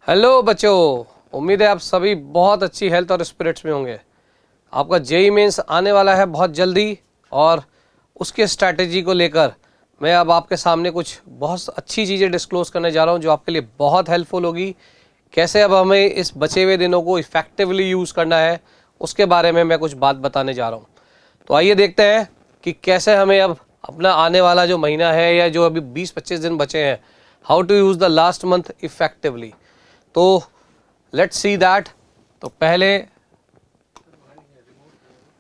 Hello बच्चों, उम्मीद है आप सभी बहुत अच्छी हेल्थ और स्पिरिट्स में होंगे। आपका जेई मेंस आने वाला है बहुत जल्दी और उसके स्ट्रैटेजी को लेकर मैं अब आपके सामने कुछ बहुत अच्छी चीज़ें डिस्क्लोज करने जा रहा हूं जो आपके लिए बहुत हेल्पफुल होगी। कैसे अब हमें इस बचे हुए दिनों को इफ़ेक्टिवली यूज़ करना है उसके बारे में मैं कुछ बात बताने जा रहा हूँ। तो आइए देखते हैं कि कैसे हमें अब अपना आने वाला जो महीना है या जो अभी 20-25 दिन बचे हैं, how to use the last month effectively. तो लेट्स सी दैट। तो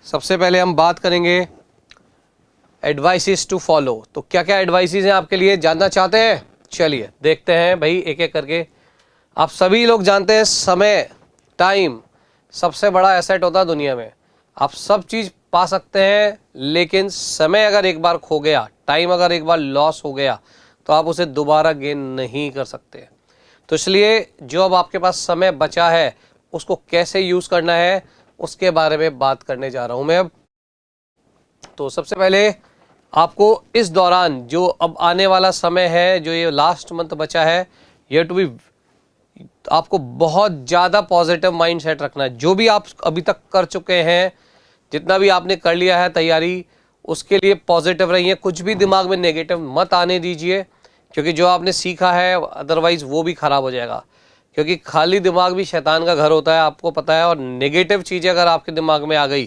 सबसे पहले हम बात करेंगे एडवाइसेस टू फॉलो। तो क्या क्या एडवाइसेस हैं आपके लिए, जानना चाहते हैं? चलिए देखते हैं भाई एक एक करके। आप सभी लोग जानते हैं समय, टाइम सबसे बड़ा एसेट होता है दुनिया में। आप सब चीज़ पा सकते हैं लेकिन समय अगर एक बार खो गया, टाइम अगर एक बार लॉस हो गया तो आप उसे दोबारा गेन नहीं कर सकते। तो इसलिए जो अब आपके पास समय बचा है उसको कैसे यूज़ करना है उसके बारे में बात करने जा रहा हूं मैं अब। तो सबसे पहले आपको इस दौरान जो अब आने वाला समय है, जो ये लास्ट मंथ बचा है, ये टू बी आपको बहुत ज़्यादा पॉजिटिव माइंड सेट रखना है। जो भी आप अभी तक कर चुके हैं, जितना भी आपने कर लिया है तैयारी, उसके लिए पॉजिटिव रहिए। कुछ भी दिमाग में नेगेटिव मत आने दीजिए, क्योंकि जो आपने सीखा है अदरवाइज वो भी खराब हो जाएगा। क्योंकि खाली दिमाग भी शैतान का घर होता है, आपको पता है। और नेगेटिव चीज़ें अगर आपके दिमाग में आ गई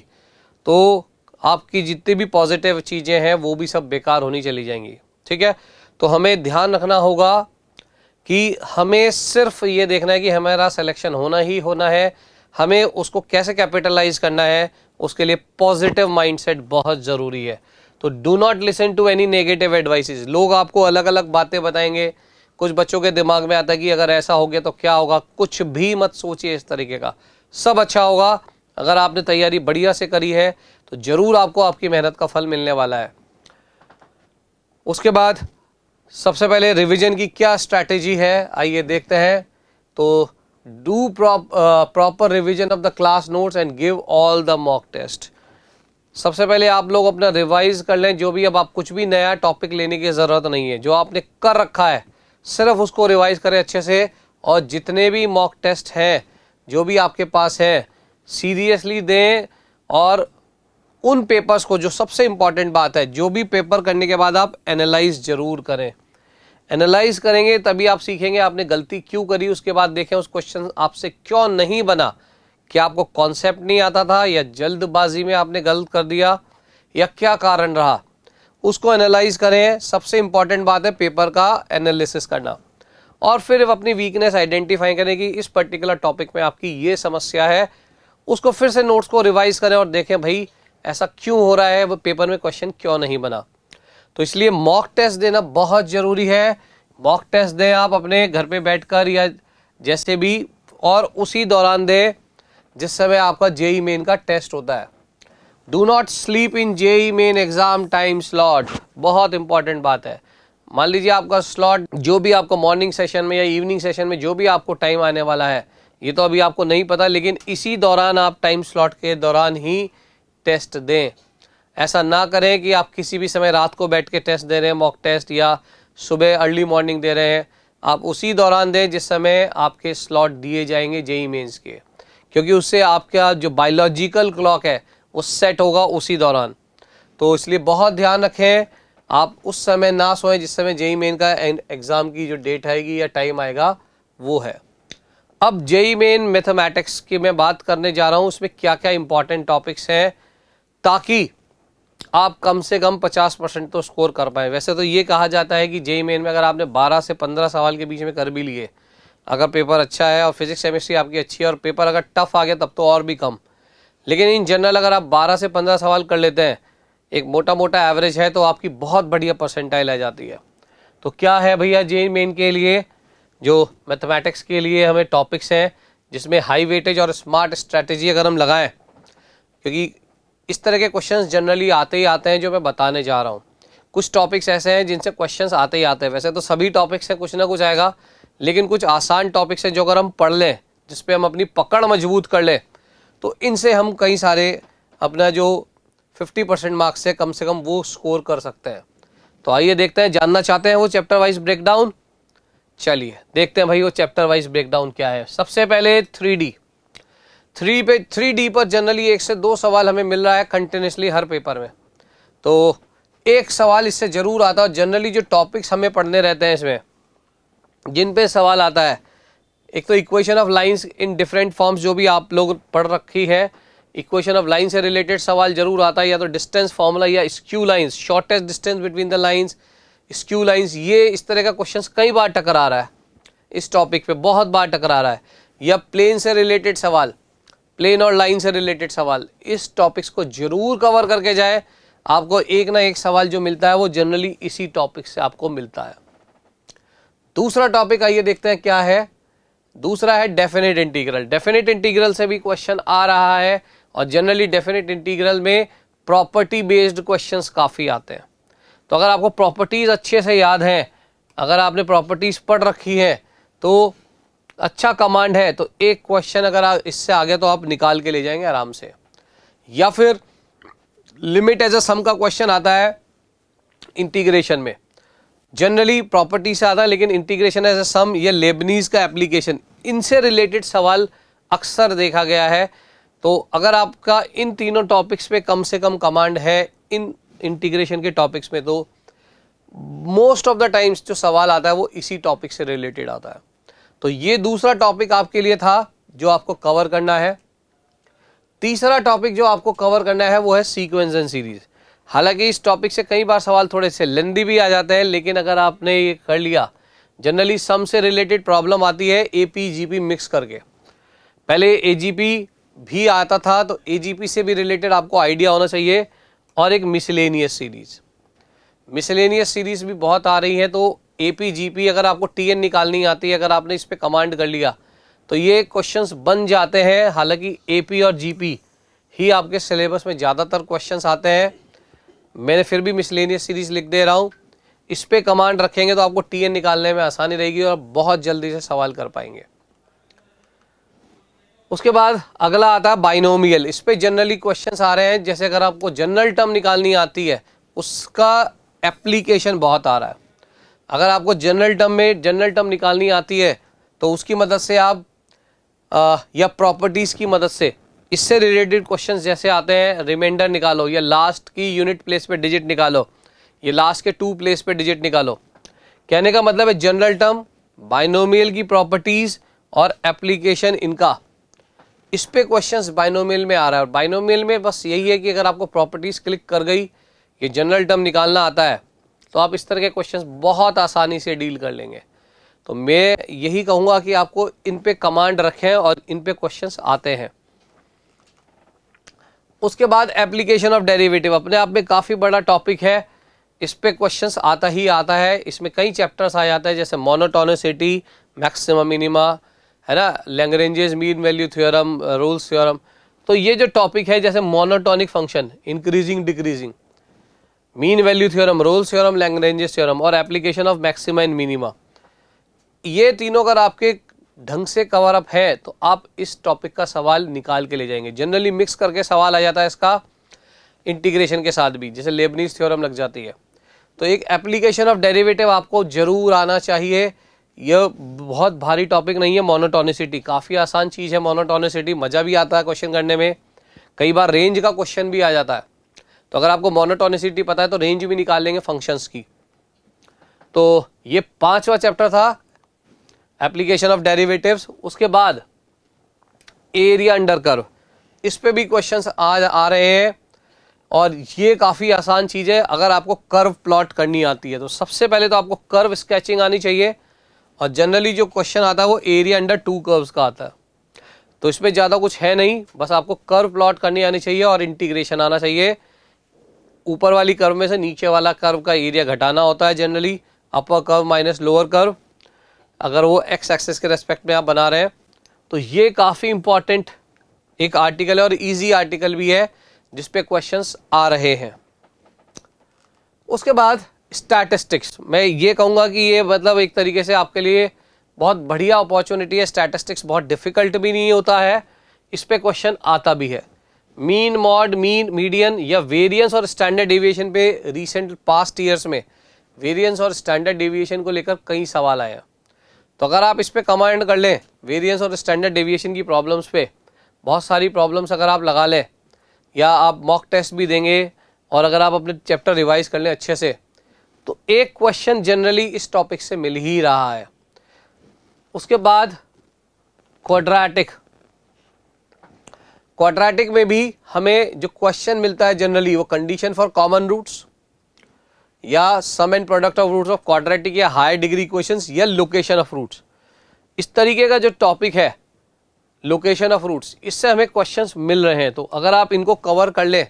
तो आपकी जितनी भी पॉजिटिव चीज़ें हैं वो भी सब बेकार होनी चली जाएंगी। ठीक है, तो हमें ध्यान रखना होगा कि हमें सिर्फ ये देखना है कि हमारा सिलेक्शन होना ही होना है। हमें उसको कैसे कैपिटलाइज करना है, उसके लिए पॉजिटिव माइंडसेट बहुत ज़रूरी है। तो do not listen to any negative advices. लोग आपको अलग अलग बातें बताएंगे। कुछ बच्चों के दिमाग में आता है कि अगर ऐसा हो गया तो क्या होगा। कुछ भी मत सोचिए इस तरीके का, सब अच्छा होगा। अगर आपने तैयारी बढ़िया से करी है तो ज़रूर आपको आपकी मेहनत का फल मिलने वाला है। उसके बाद सबसे पहले रिवीजन की क्या स्ट्रैटेजी है, आइए देखते हैं। तो do proper revision of the class notes and give all the mock test. सबसे पहले आप लोग अपना रिवाइज कर लें। जो भी अब आप कुछ भी नया टॉपिक लेने की ज़रूरत नहीं है, जो आपने कर रखा है सिर्फ उसको रिवाइज करें अच्छे से। और जितने भी मॉक टेस्ट हैं जो भी आपके पास हैं सीरियसली दें। और उन पेपर्स को, जो सबसे इंपॉर्टेंट बात है, जो भी पेपर करने के बाद आप एनालाइज जरूर करें। एनालाइज करेंगे तभी आप सीखेंगे आपने गलती क्यों करी। उसके बाद देखें उस क्वेश्चन आपसे क्यों नहीं बना। क्या आपको कॉन्सेप्ट नहीं आता था, या जल्दबाजी में आपने गलत कर दिया, या क्या कारण रहा, उसको एनालाइज करें। सबसे इंपॉर्टेंट बात है पेपर का एनालिसिस करना। और फिर अपनी वीकनेस आइडेंटिफाई करें कि इस पर्टिकुलर टॉपिक में आपकी ये समस्या है। उसको फिर से नोट्स को रिवाइज करें और देखें भाई ऐसा क्यों हो रहा है, वो पेपर में क्वेश्चन क्यों नहीं बना। तो इसलिए मॉक टेस्ट देना बहुत ज़रूरी है। मॉक टेस्ट दें आप अपने घर पे बैठकर या जैसे भी, और उसी दौरान दें जिस समय आपका जेई मेन का टेस्ट होता है। Do not sleep in JEE main exam time slot. बहुत इंपॉर्टेंट बात है। मान लीजिए आपका स्लॉट जो भी आपको मॉर्निंग सेशन में या इवनिंग सेशन में जो भी आपको टाइम आने वाला है, ये तो अभी आपको नहीं पता, लेकिन इसी दौरान आप टाइम स्लॉट के दौरान ही टेस्ट दें। ऐसा ना करें कि आप किसी भी समय रात को बैठ के टेस्ट दे रहे हैं मॉक टेस्ट, या सुबह अर्ली मॉर्निंग दे रहे हैं। आप उसी दौरान दें जिस समय आपके स्लॉट दिए जाएंगे जेई मेंस के, क्योंकि उससे आपका जो बायोलॉजिकल क्लॉक है वो सेट होगा उसी दौरान। तो इसलिए बहुत ध्यान रखें, आप उस समय ना सोएं जिस समय जेई मेन का एग्ज़ाम की जो डेट आएगी या टाइम आएगा वो है। अब जेई मेन मैथमेटिक्स की मैं बात करने जा रहा हूँ, उसमें क्या क्या इंपॉर्टेंट टॉपिक्स हैं ताकि आप कम से कम 50% तो स्कोर कर पाए। वैसे तो ये कहा जाता है कि जेई मेन में अगर आपने 12 से 15 सवाल के बीच में कर भी लिए, अगर पेपर अच्छा है और फिजिक्स केमिस्ट्री आपकी अच्छी है और पेपर अगर टफ आ गया तब तो और भी कम। लेकिन इन जनरल अगर आप 12 से 15 सवाल कर लेते हैं, एक मोटा मोटा एवरेज है, तो आपकी बहुत बढ़िया परसेंटाइल आ जाती है। तो क्या है भैया जेई मेन के लिए, जो मैथमेटिक्स के लिए हमें टॉपिक्स हैं जिसमें हाई वेटेज और स्मार्ट स्ट्रैटेजी अगर हम लगाएं, क्योंकि इस तरह के क्वेश्चंस जनरली आते ही आते हैं जो मैं बताने जा रहा हूँ। कुछ टॉपिक्स ऐसे हैं जिनसे क्वेश्चंस आते ही आते हैं। वैसे तो सभी टॉपिक्स से कुछ ना कुछ आएगा, लेकिन कुछ आसान टॉपिक्स हैं जो अगर हम पढ़ लें, जिस पे हम अपनी पकड़ मजबूत कर लें, तो इनसे हम कई सारे अपना जो 50% मार्क्स से कम वो स्कोर कर सकते हैं। तो आइए देखते हैं, जानना चाहते हैं वो चैप्टर वाइज ब्रेकडाउन। चलिए देखते हैं भाई वो चैप्टर वाइज ब्रेकडाउन क्या है। सबसे पहले 3D। 3D पर जनरली 1 से 2 सवाल हमें मिल रहा है कंटिन्यूसली हर पेपर में, तो एक सवाल इससे जरूर आता है। जनरली जो टॉपिक्स हमें पढ़ने रहते हैं इसमें जिन पे सवाल आता है, एक तो equation of lines in different forms जो भी आप लोग पढ़ रखी है, इक्वेशन ऑफ लाइन से रिलेटेड सवाल जरूर आता है, या तो डिस्टेंस फार्मूला या skew lines, shortest distance between the lines, skew lines, ये इस तरह का क्वेश्चंस कई बार टकरा रहा है इस टॉपिक पे, बहुत बार टकरा रहा है। या प्लेन से रिलेटेड सवाल, प्लेन और लाइन से रिलेटेड सवाल, इस टॉपिक्स को जरूर कवर करके जाए। आपको एक ना एक सवाल जो मिलता है वो जनरली इसी टॉपिक से आपको मिलता है। दूसरा टॉपिक आइए देखते हैं क्या है। दूसरा है डेफिनेट इंटीग्रल। डेफिनेट इंटीग्रल से भी क्वेश्चन आ रहा है और जनरली डेफिनेट इंटीग्रल में प्रॉपर्टी बेस्ड क्वेश्चंस काफ़ी आते हैं। तो अगर आपको प्रॉपर्टीज़ अच्छे से याद हैं, अगर आपने प्रॉपर्टीज़ पढ़ रखी है तो अच्छा कमांड है, तो एक क्वेश्चन अगर इससे आगे तो आप निकाल के ले जाएंगे आराम से। या फिर लिमिट एज अ सम का क्वेश्चन आता है इंटीग्रेशन में, जनरली प्रॉपर्टी से आता है, लेकिन इंटीग्रेशन एज अ सम या लेबनीज का एप्लीकेशन, इनसे रिलेटेड सवाल अक्सर देखा गया है। तो अगर आपका इन तीनों टॉपिक्स पे कम से कम कमांड है इन इंटीग्रेशन के टॉपिक्स में, तो मोस्ट ऑफ द टाइम्स जो सवाल आता है वो इसी टॉपिक से रिलेटेड आता है। तो ये दूसरा टॉपिक आपके लिए था जो आपको कवर करना है। तीसरा टॉपिक जो आपको कवर करना है वो है सीक्वेंस एंड सीरीज। हालांकि इस टॉपिक से कई बार सवाल थोड़े से लेंदी भी आ जाते हैं, लेकिन अगर आपने ये कर लिया, जनरली सम से रिलेटेड प्रॉब्लम आती है एपीजीपी मिक्स करके। पहले एजीपी भी आता था, तो एजीपी से भी रिलेटेड आपको आइडिया होना चाहिए। और एक मिसलेनियस सीरीज, मिसलेनियस सीरीज भी बहुत आ रही है। तो एपीजीपी अगर आपको टीएन निकालनी आती है, अगर आपने इस पे कमांड कर लिया तो ये क्वेश्चंस बन जाते हैं। हालांकि एपी और जीपी ही आपके सिलेबस में ज़्यादातर क्वेश्चंस आते हैं, मैंने फिर भी मिसलेनियस सीरीज लिख दे रहा हूँ। इस पे कमांड रखेंगे तो आपको टीएन निकालने में आसानी रहेगी और बहुत जल्दी से सवाल कर पाएंगे। उसके बाद अगला आता है बाइनोमियल। इस पे जनरली क्वेश्चंस आ रहे हैं, जैसे अगर आपको जनरल टर्म निकालनी आती है उसका एप्लीकेशन बहुत आ रहा है। अगर आपको जनरल टर्म में जनरल टर्म निकालनी आती है तो उसकी मदद से आप या प्रॉपर्टीज़ की मदद से इससे रिलेटेड क्वेश्चंस जैसे आते हैं, रिमाइंडर निकालो, या लास्ट की यूनिट प्लेस पे डिजिट निकालो, ये लास्ट के 2 प्लेस पे डिजिट निकालो। कहने का मतलब है जनरल टर्म, बाइनोमियल की प्रॉपर्टीज़ और एप्लीकेशन इनका, इस पे क्वेश्चंस बाइनोमियल में आ रहा है। और बाइनोमियल में बस यही है कि अगर आपको प्रॉपर्टीज़ क्लिक कर गई, ये जनरल टर्म निकालना आता है, तो आप इस तरह के क्वेश्चंस बहुत आसानी से डील कर लेंगे। तो मैं यही कहूँगा कि आपको इन पे कमांड रखें और इन पे क्वेश्चंस आते हैं। उसके बाद एप्लीकेशन ऑफ डेरिवेटिव अपने आप में काफ़ी बड़ा टॉपिक है, इस पे क्वेश्चंस आता ही आता है। इसमें कई चैप्टर्स आ जाते हैं, जैसे मोनोटोनिसिटी, मैक्सिमा मिनिमा, है ना, Lagrange's mean value theorem, Rolle's theorem. तो ये जो टॉपिक है, जैसे monotonic function, increasing decreasing, mean value theorem, Rolle's theorem, Lagrange's theorem और application of maxima and minima, ये तीनों अगर आपके ढंग से कवर अप है तो आप इस टॉपिक का सवाल निकाल के ले जाएंगे। जनरली मिक्स करके सवाल आ जाता है इसका इंटीग्रेशन के साथ भी, जैसे लेबनीज थ्योरम लग जाती है। तो एक एप्लीकेशन ऑफ डेरिवेटिव आपको जरूर आना चाहिए। यह बहुत भारी टॉपिक नहीं है। मोनोटोनिसिटी काफ़ी आसान चीज़ है, मोनोटोनिसिटी मज़ा भी आता है क्वेश्चन करने में, कई बार रेंज का क्वेश्चन भी आ जाता है। तो अगर आपको मोनोटोनिसिटी पता है तो रेंज भी निकाल लेंगे फंक्शंस की। तो ये 5वां चैप्टर था, एप्लीकेशन ऑफ डेरिवेटिव्स। उसके बाद एरिया अंडर कर्व, इस पे भी क्वेश्चंस आ रहे हैं और ये काफ़ी आसान चीज़ है। अगर आपको कर्व प्लॉट करनी आती है तो सबसे पहले तो आपको कर्व स्केचिंग आनी चाहिए, और जनरली जो क्वेश्चन आता है वो एरिया अंडर 2 कर्व्स का आता है। तो इसमें ज़्यादा कुछ है नहीं, बस आपको कर्व प्लॉट करनी आनी चाहिए और इंटीग्रेशन आना चाहिए। ऊपर वाली कर्व में से नीचे वाला कर्व का एरिया घटाना होता है generally, upper curve minus lower curve, अगर वो एक्स एक्सिस के रेस्पेक्ट में आप बना रहे हैं। तो ये काफ़ी इंपॉर्टेंट एक आर्टिकल है और इजी आर्टिकल भी है जिस पे क्वेश्चंस आ रहे हैं। उसके बाद स्टैटिस्टिक्स, मैं ये कहूँगा कि ये मतलब एक तरीके से आपके लिए बहुत बढ़िया अपॉर्चुनिटी है। स्टैटिस्टिक्स बहुत डिफिकल्ट भी नहीं होता है, इस पे क्वेश्चन आता भी है। मीन, मॉड, मीन, मीडियन या वेरिएंस और स्टैंडर्ड डेविएशन पे रिसेंट पास्ट ईयर्स में वेरिएंस और स्टैंडर्ड डेविएशन को लेकर कई सवाल आए हैं। तो अगर आप इस पे कमांड कर लें, वेरिएंस और स्टैंडर्ड डेविएशन की प्रॉब्लम्स पे बहुत सारी प्रॉब्लम्स अगर आप लगा लें, या आप मॉक टेस्ट भी देंगे और अगर आप अपने चैप्टर रिवाइज कर लें अच्छे से, तो एक क्वेश्चन जनरली इस टॉपिक से मिल ही रहा है। उसके बाद क्वाड्रेटिक में भी हमें जो क्वेश्चन मिलता है जनरली वो कंडीशन फॉर कॉमन रूट्स या sum and product of roots of quadratic या हायर डिग्री इक्वेशंस या लोकेशन ऑफ रूट्स, इस तरीके का जो टॉपिक है लोकेशन ऑफ रूट्स, इससे हमें क्वेश्चंस मिल रहे हैं। तो अगर आप इनको कवर कर लें,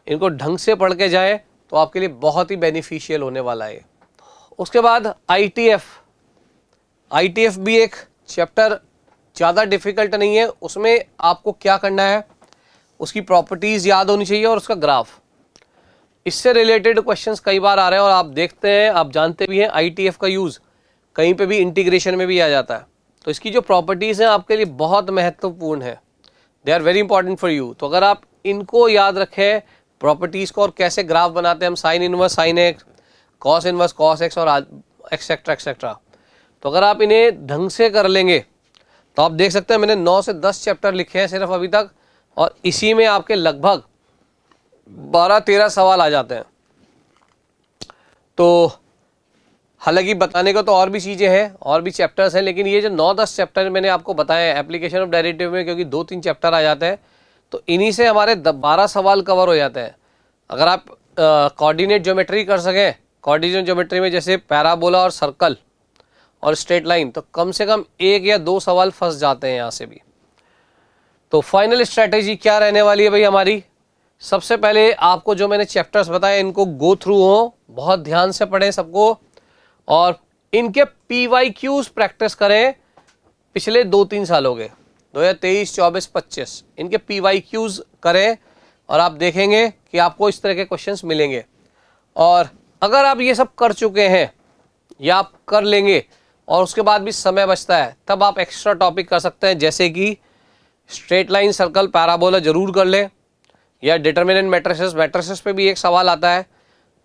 इनको ढंग से पढ़ के जाएं, तो आपके लिए बहुत ही बेनिफिशियल होने वाला है। उसके बाद आईटीएफ भी एक चैप्टर ज़्यादा डिफिकल्ट नहीं है। उसमें आपको क्या करना है, उसकी प्रॉपर्टीज़ याद होनी चाहिए और उसका ग्राफ, इससे रिलेटेड क्वेश्चंस कई बार आ रहे हैं और आप देखते हैं, आप जानते भी हैं आईटीएफ का यूज़ कहीं पे भी इंटीग्रेशन में भी आ जाता है। तो इसकी जो प्रॉपर्टीज़ हैं आपके लिए बहुत महत्वपूर्ण है, they are very important for you. तो अगर आप इनको याद रखें प्रॉपर्टीज़ को, और कैसे ग्राफ बनाते हैं हम, sine inverse sine x, cos inverse cos x और एक्सेट्रा एक्सेट्रा, तो अगर आप इन्हें ढंग से कर लेंगे तो आप देख सकते हैं मैंने 9 से 10 चैप्टर लिखे हैं सिर्फ अभी तक, और इसी में आपके लगभग 12-13 सवाल आ जाते हैं। तो हालांकि बताने को तो और भी चीज़ें हैं, और भी चैप्टर्स हैं, लेकिन ये जो 9-10 चैप्टर मैंने आपको बताए हैं एप्लीकेशन ऑफ डेरिवेटिव में, क्योंकि 2-3 चैप्टर आ जाते हैं, तो इन्हीं से हमारे 12 सवाल कवर हो जाते हैं। अगर आप कोऑर्डिनेट ज्योमेट्री कर सकें, कोऑर्डिनेट ज्योमेट्री में जैसे पैराबोला और सर्कल और स्ट्रेट लाइन, तो कम से कम 1 या 2 सवाल फंस जाते हैं यहाँ से भी। तो फाइनल स्ट्रैटेजी क्या रहने वाली है भाई हमारी, सबसे पहले आपको जो मैंने चैप्टर्स बताए इनको गो थ्रू हो, बहुत ध्यान से पढ़ें सबको, और इनके PYQs प्रैक्टिस करें पिछले 2-3 सालों के, 2023, 24, 25, इनके PYQs करें और आप देखेंगे कि आपको इस तरह के क्वेश्चंस मिलेंगे। और अगर आप ये सब कर चुके हैं या आप कर लेंगे और उसके बाद भी समय बचता है, तब आप एक्स्ट्रा टॉपिक कर सकते हैं, जैसे कि स्ट्रेट लाइन, सर्कल, पैराबोला जरूर कर लें, या डिटर्मिनेंट मैट्रिसेस पे भी एक सवाल आता है।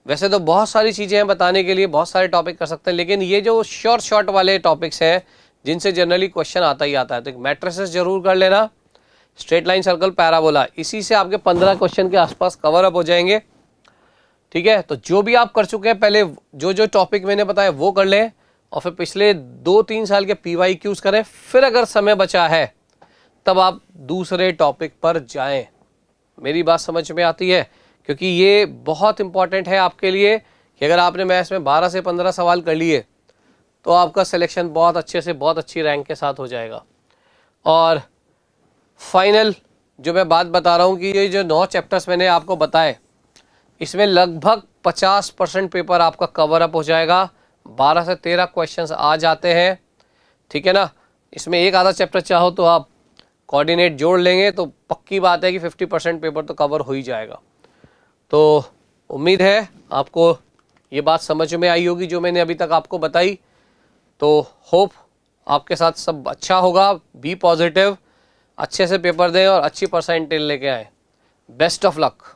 वैसे तो बहुत सारी चीज़ें हैं बताने के लिए, बहुत सारे टॉपिक कर सकते हैं, लेकिन ये जो शॉर्ट वाले टॉपिक्स हैं जिनसे जनरली क्वेश्चन आता ही आता है, तो मैट्रिसेस जरूर कर लेना, स्ट्रेट लाइन, सर्कल, पैराबोला, इसी से आपके 15 क्वेश्चन के आसपास कवर अप हो जाएंगे। ठीक है, तो जो भी आप कर चुके हैं पहले, जो टॉपिक मैंने बताया वो कर लें, और फिर पिछले 2-3 साल के PYQs करें। फिर अगर समय बचा है तब आप दूसरे टॉपिक पर जाएं। मेरी बात समझ में आती है, क्योंकि ये बहुत इंपॉर्टेंट है आपके लिए कि अगर आपने मैथ्स में 12 से 15 सवाल कर लिए तो आपका सिलेक्शन बहुत अच्छे से, बहुत अच्छी रैंक के साथ हो जाएगा। और फाइनल जो मैं बात बता रहा हूँ कि ये जो 9 चैप्टर्स मैंने आपको बताए, इसमें लगभग 50% पेपर आपका कवर अप हो जाएगा, 12 से 13 क्वेश्चंस आ जाते हैं। ठीक है ना, इसमें एक आधा चैप्टर चाहो तो आप कोऑर्डिनेट जोड़ लेंगे तो पक्की बात है कि 50% पेपर तो कवर हो ही जाएगा। तो उम्मीद है आपको ये बात समझ में आई होगी जो मैंने अभी तक आपको बताई। तो होप आपके साथ सब अच्छा होगा। बी पॉजिटिव, अच्छे से पेपर दें और अच्छी परसेंटेज लेके आएँ। Best of luck.